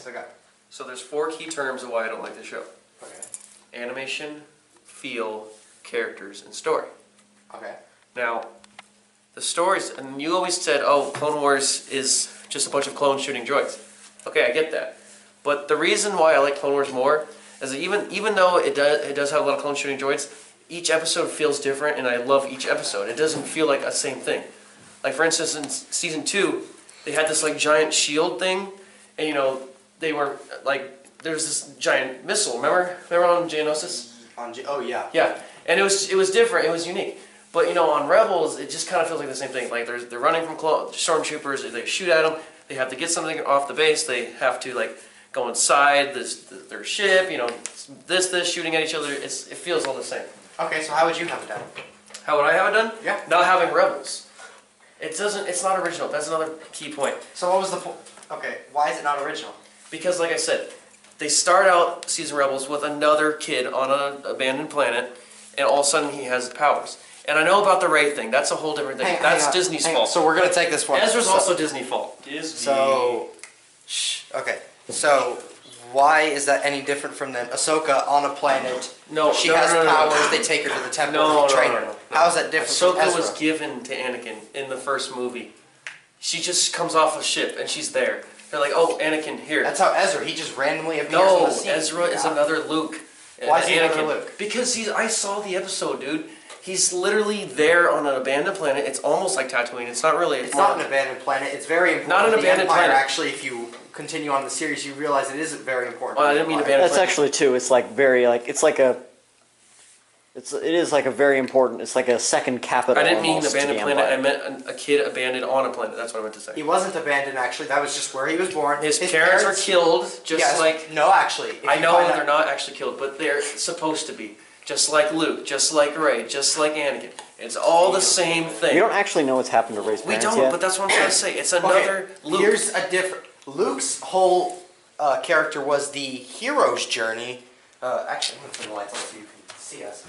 so go. So there's 4 key terms of why I don't like the show. Okay. Animation, feel, characters, and story. Okay. Now, the stories, and you always said, oh, Clone Wars is just a bunch of clones shooting droids. Okay, I get that. But the reason why I like Clone Wars more is that even though it does have a lot of clone shooting droids, each episode feels different, and I love each episode. It doesn't feel like a same thing. Like, for instance, in Season 2, they had this, like, giant shield thing, and, you know, they were, like, there's this giant missile, remember? Remember on Geonosis? Oh, yeah. Yeah, and it was different, it was unique. But, you know, on Rebels, it just kind of feels like the same thing. Like, they're running from stormtroopers, they shoot at them, they have to get something off the base, they have to, like, go inside their ship, you know, this, shooting at each other, it feels all the same. Okay, so how would you have it done? How would I have it done? Yeah. Not having Rebels. It's not original, that's another key point. So what was the point? Okay, why is it not original? Because, like I said, they start out Season Rebels with another kid on an abandoned planet, and all of a sudden he has powers. And I know about the Rey thing. That's a whole different thing. That's Disney's fault. So we're gonna take this one. Ezra's also Disney fault. Disney. So, okay. So, why is that any different from then Ahsoka on a planet? No, she has powers. They take her to the temple. Train her. How is that different from Ahsoka Ezra? was given to Anakin in the first movie. She just comes off a ship and she's there. They're like, oh, Anakin, here. That's how Ezra. He just randomly appears. No, on the scene. Ezra is another Luke. Why is he Anakin? another Luke? Because I saw the episode, dude. He's literally there on an abandoned planet. It's almost like Tatooine. It's not really. It's not an abandoned planet. It's very important. Not an abandoned planet. Actually, if you continue on the series, you realize it isn't very important. Well, I didn't mean abandoned That's planet. actually too. It's like very like it's like a. It is like a very important. It's like a second capital. I didn't mean almost to abandoned the planet. Empire. I meant a kid abandoned on a planet. That's what I meant to say. He wasn't abandoned, actually. That was just where he was born. His parents were killed, just yes, like. No, actually. I know they're not actually killed, but they're supposed to be. Just like Luke, just like Rey, just like Anakin. It's all the same thing. We don't actually know what's happened to Rey's We parents don't, yet. but that's what I'm trying to say. It's another Luke. Here's a different. Luke's whole character was the hero's journey. Actually, I'm going to turn the lights on so you can see us.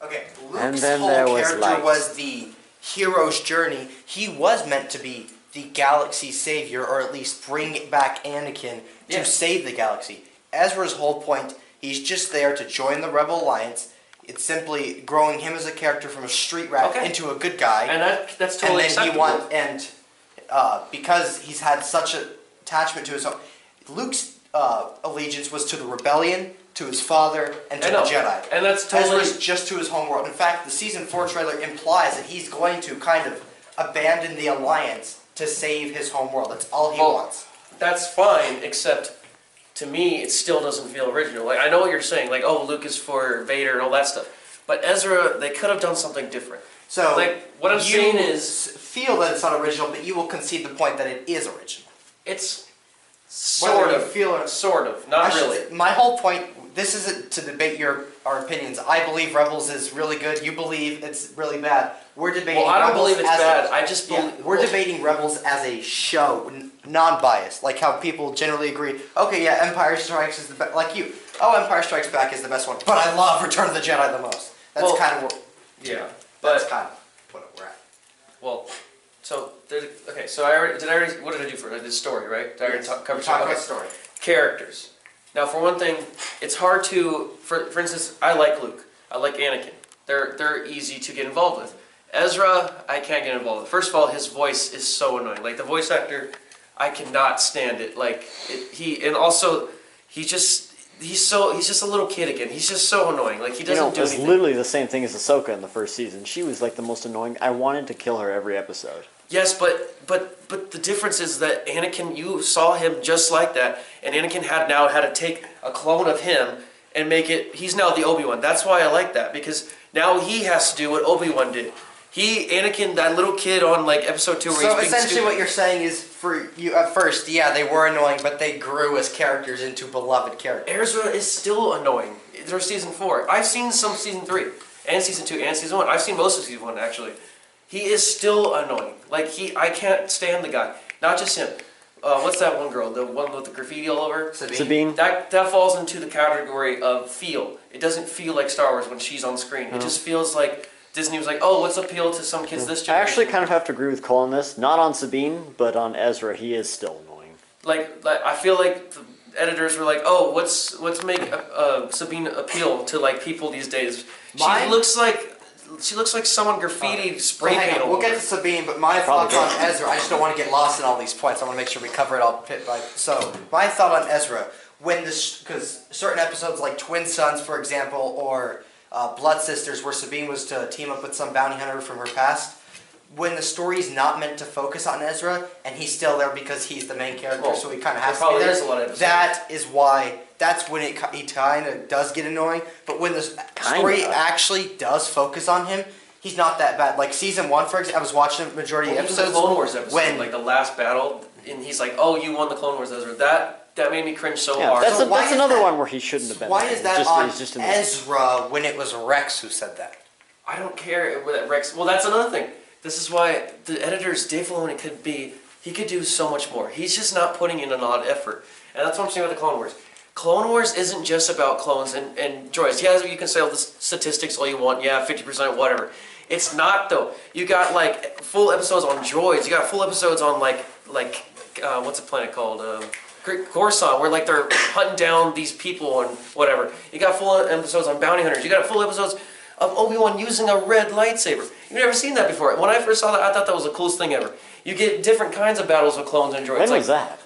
Okay, And Luke's then whole there was character light. was the hero's journey. He was meant to be the galaxy's savior, or at least bring back Anakin to save the galaxy. Ezra's whole point, he's just there to join the Rebel Alliance. It's simply growing him as a character from a street rat into a good guy. And that's totally acceptable. Because he's had such an attachment to his own, Luke's allegiance was to the rebellion, to his father, and to the Jedi. And that's totally... Ezra's just to his homeworld. In fact, the Season 4 trailer implies that he's going to kind of abandon the Alliance to save his homeworld. That's all he wants. That's fine, except to me, it still doesn't feel original. Like, I know what you're saying, like, oh, Luke is for Vader and all that stuff. But Ezra, they could have done something different. So, like, what I'm saying is... feel that it's not original, but you will concede the point that it is original. It's sort of. Sort of. Not really. My whole point, this isn't to debate our opinions. I believe Rebels is really good. You believe it's really bad. We're debating Well, I don't Rebels believe it's as bad. I just believe... we're debating Rebels as a show, non-biased, like how people generally agree. Okay, yeah, Empire Strikes is the best. Like you. Oh, Empire Strikes Back is the best one. But I love Return of the Jedi the most. That's kind of what... Yeah. That's kind of what we're at. Well... So, okay, so what did I do for it? I did story, right? Did I already cover about story. Characters. Now, for one thing, it's hard to, for instance, I like Luke. I like Anakin. They're easy to get involved with. Ezra, I can't get involved with. First of all, his voice is so annoying. Like, the voice actor, I cannot stand it. Like, and also, he's just a little kid again. He's just so annoying. Like, he doesn't do anything. It's literally the same thing as Ahsoka in the first season. She was like the most annoying. I wanted to kill her every episode. Yes, but the difference is that Anakin, you saw him just like that, and Anakin had to take a clone of him and make it. He's now the Obi-Wan. That's why I like that, because now he has to do what Obi-Wan did. Anakin, that little kid on like episode 2, where so he's being essentially, stupid. what you're saying is, for you at first, yeah, they were annoying, but they grew as characters into beloved characters. Ezra is still annoying. There's season 4. I've seen some season 3, and season 2, and season 1. I've seen most of season 1 actually. He is still annoying. Like, I can't stand the guy. Not just him. What's that one girl? The one with the graffiti all over? Sabine. That falls into the category of feel. It doesn't feel like Star Wars when she's on screen. It just feels like Disney was like, oh, let's appeal to some kids this I generation. actually kind of have to agree with Cole on this. Not on Sabine, but on Ezra. He is still annoying. like I feel like the editors were like, oh, what's make Sabine appeal to like people these days? Mine- She looks like someone graffiti spray Hang paint. on, we'll get to Sabine, but my Probably thoughts on Ezra, I just don't want to get lost in all these points. I want to make sure we cover it all bit by. So, my thought on Ezra, when this, because certain episodes like Twin Sons, for example, or Blood Sisters, where Sabine was to team up with some bounty hunter from her past, when the story's not meant to focus on Ezra, and he's still there because he's the main character, Well, so he kind of there has to be probably there. is a lot of episodes. That is why. That's when it kind of does get annoying. But when the story Kinda. actually does focus on him, he's not that bad. Like season 1, for example, I was watching the majority of Even episodes. the Clone Wars episode, when- like the last battle, and he's like, "Oh, you won the Clone Wars, Ezra." That made me cringe so Yeah, hard. that's, So why that's is another that- one where he shouldn't have been. Why there. is that Just- on he's just in the- Ezra when it was Rex who said that? I don't care with Rex. Well, that's another thing. This is why the editors, Dave Filoni, he could do so much more. He's just not putting in a lot of effort, and that's what I'm saying about the Clone Wars. Clone Wars isn't just about clones and droids. Yeah, you can say all the statistics all you want. Yeah, 50%, whatever. It's not though. You got like full episodes on droids. You got full episodes on like what's the planet called? Coruscant, where like they're hunting down these people and whatever. You got full episodes on bounty hunters. You got full episodes of Obi-Wan using a red lightsaber. You've never seen that before. When I first saw that, I thought that was the coolest thing ever. You get different kinds of battles with clones and droids. When like, was that?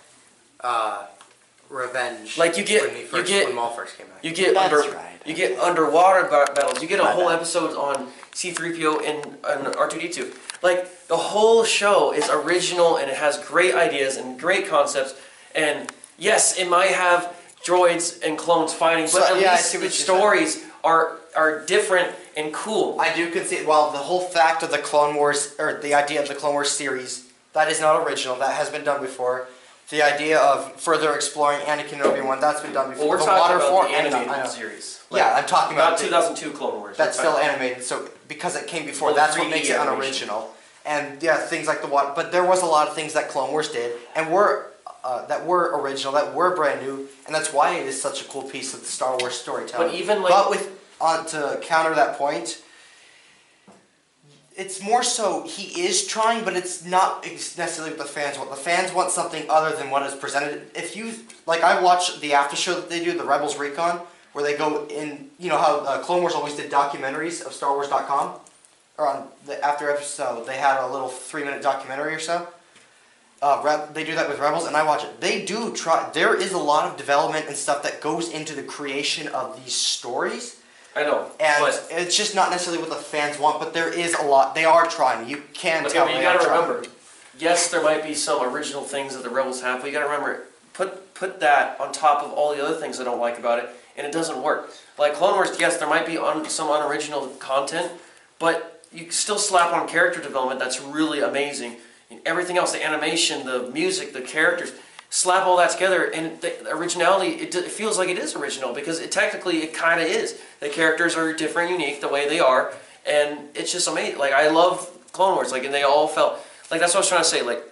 Revenge. Like you get- when Maul first came out. You get That's under, right. you get underwater battles. You get a My whole bad. episode on C-3PO and R2-D2. Like the whole show is original and it has great ideas and great concepts. And yes, it might have droids and clones fighting, but So, at yeah, I least see the what you're stories are different and cool. I do concede. Well, the whole fact of the Clone Wars, or the idea of the Clone Wars series, that is not original. That has been done before. The idea of further exploring Anakin and Obi-Wan, that's been done before. Well, we're the talking about form- the animated I know. series. Yeah, I'm talking about not the- 2002 Clone Wars. That's We're still talking- animated, so because it came before, Well, that's what 3D makes it animation. unoriginal. And yeah, things like the water, but there was a lot of things that Clone Wars did, and that were original, that were brand new, and that's why it is such a cool piece of the Star Wars storytelling. But even like But to counter that point, it's more so he is trying, but it's not necessarily what the fans want. The fans want something other than what is presented. If you like, I watch the after show that they do, the Rebels Recon, where they go in. You know how Clone Wars always did documentaries of StarWars.com, or on the after episode they had a little 3-minute documentary or so. They do that with Rebels, and I watch it. They do try. There is a lot of development and stuff that goes into the creation of these stories. I know, And but it's just not necessarily what the fans want, but there is a lot. They are trying. You can okay, tell. but you they are gotta trying. remember. Yes, there might be some original things that the Rebels have, but you gotta remember, put that on top of all the other things I don't like about it, and it doesn't work. Like Clone Wars, yes, there might be some unoriginal content, but you still slap on character development that's really amazing. And everything else, the animation, the music, the characters, slap all that together, and the originality, it feels like it is original, because technically it kind of is. The characters are different, unique, the way they are, and it's just amazing. Like, I love Clone Wars, like, and they all felt, like, that's what I was trying to say, like,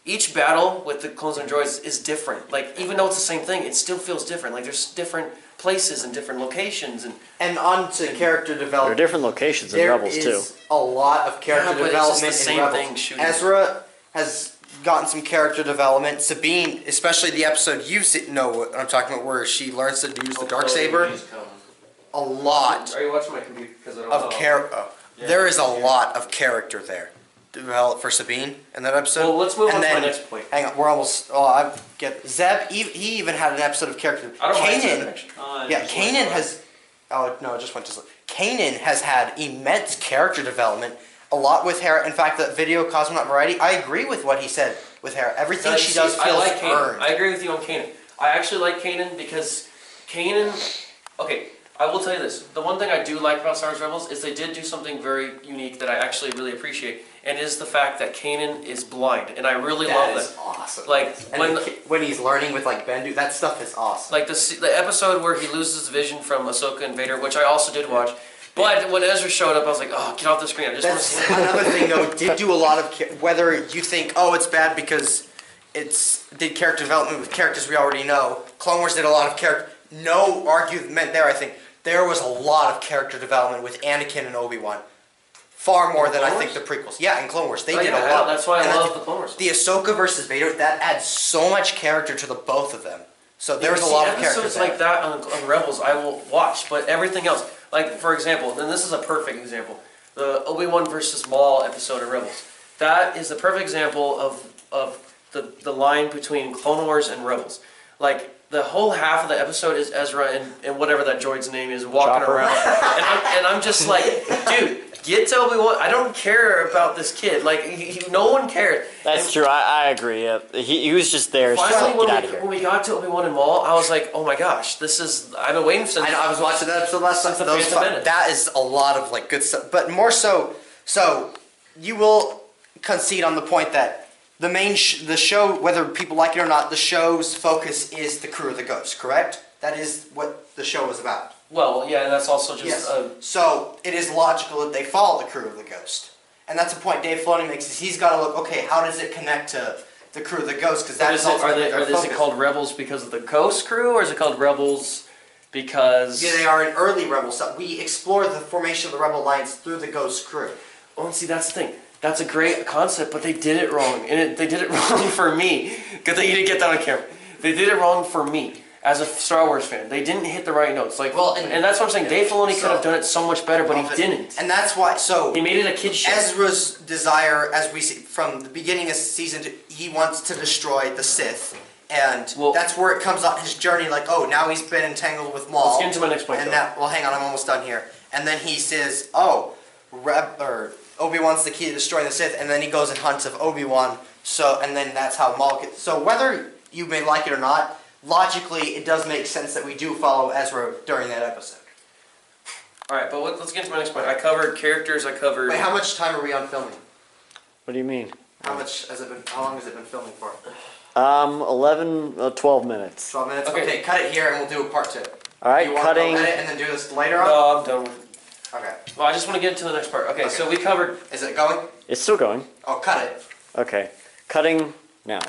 each battle with the clones and droids is different. Like, even though it's the same thing, it still feels different. Like, there's different places and different locations, And on to character There are development. different locations in There Rebels too. is a lot of character Yeah, but it's just development the in same Rebels. thing shooting. Ezra has gotten some character development. Sabine, especially the episode you know what I'm talking about, where she learns to use the dark saber. A lot Are you watching my computer? Because I don't of know. character. Yeah. There is a lot of character there developed for Sabine in that episode. Well, let's move And on to my then- next point. Hang on, we're almost. Oh, I get Zeb. He even had an episode of character. I don't mind Kanan. that, actually. Yeah, Kanan has. Oh no, it just went to sleep. Kanan has had immense character development. A lot with Hera. In fact, that video Cosmonaut Variety, I agree with what he said with Hera. Everything No, she see, does I feels like Kanan. earned. I agree with you on Kanan. I actually like Kanan because Kanan. Okay, I will tell you this. The one thing I do like about Star Wars Rebels is they did do something very unique that I actually really appreciate, and is the fact that Kanan is blind, and I really love That is that. awesome. Like, And when he's learning with like Bendu, that stuff is awesome. Like the episode where he loses vision from Ahsoka and Vader, which I also did watch. But when Ezra showed up, I was like, oh, get off the screen. I just want to That's see him. another thing though. Did do a lot of whether you think it's bad because did character development with characters we already know. Clone Wars did a lot of character. No argument there. I think there was a lot of character development with Anakin and Obi-Wan. far more In than I Clone think the Wars? prequels. Yeah, in Clone Wars, they Oh, did yeah, a lot. that's why I And love the Clone Wars. The Ahsoka versus Vader, that adds so much character to the both of them. So there's a lot of characters episodes there. like that on Rebels I will watch, but everything else, like for example, and this is a perfect example, the Obi-Wan versus Maul episode of Rebels. That is the perfect example of the line between Clone Wars and Rebels. Like the whole half of the episode is Ezra and whatever that droid's name is walking Chopper. around, and I'm just like, dude, get to Obi-Wan. I don't care about this kid. Like no one cares. That's And true. I agree. Yeah. He was just there. It's just Finally, like, get out of when here. we got to Obi-Wan and Maul, I was like, oh my gosh, this is. I've been waiting since. I know, I was watching that episode last Since night. the Phantom Menace. That is a lot of like good stuff, but more so. So you will concede on the point that the main the show, whether people like it or not, the show's focus is the crew of the Ghost. Correct? That is what the show is about. Well, yeah, and that's also just. Yes. So it is logical that they follow the crew of the Ghost, and that's a point Dave Filoni makes. Is he's got to look. Okay, how does it connect to the crew of the Ghost? Because that is ultimately their is it focus. called Rebels because of the Ghost crew, or is it called Rebels because? Yeah, they are an early rebel. So we explore the formation of the Rebel Alliance through the Ghost crew. Oh, and see, that's the thing. That's a great concept, but they did it wrong, and they did it wrong for me. Good thing you didn't get that on camera. They did it wrong for me as a Star Wars fan. They didn't hit the right notes. Like, Well, and that's what I'm saying. Dave Filoni could have done it so much better, but he didn't. And that's why. So He made it a kid show. Ezra's desire, as we see from the beginning of season 2, he wants to destroy the Sith, and Well- that's where it comes on his journey. Like, oh, now he's been entangled with Maul. Let's get into my next point, And though. that, well, hang on, I'm almost done here. And then he says, oh, Obi-Wan's the key to destroying the Sith, and then he goes and hunts of Obi-Wan. So, and then that's how Maul gets. So whether you may like it or not, logically, it does make sense that we do follow Ezra during that episode. All right, but let's get into my next point. I covered characters. I covered. Wait, how much time are we on filming? What do you mean? How much has it been? How long has it been filming for? 12 minutes. 12 minutes. Okay. Okay, cut it here, and we'll do a part 2. All right, you want cutting. to edit and then do this later on? No, I'm done with it. Okay. Well, I just want to get into the next part. Okay, so we covered. Is it going? It's still going. Oh, cut it. Okay, cutting now.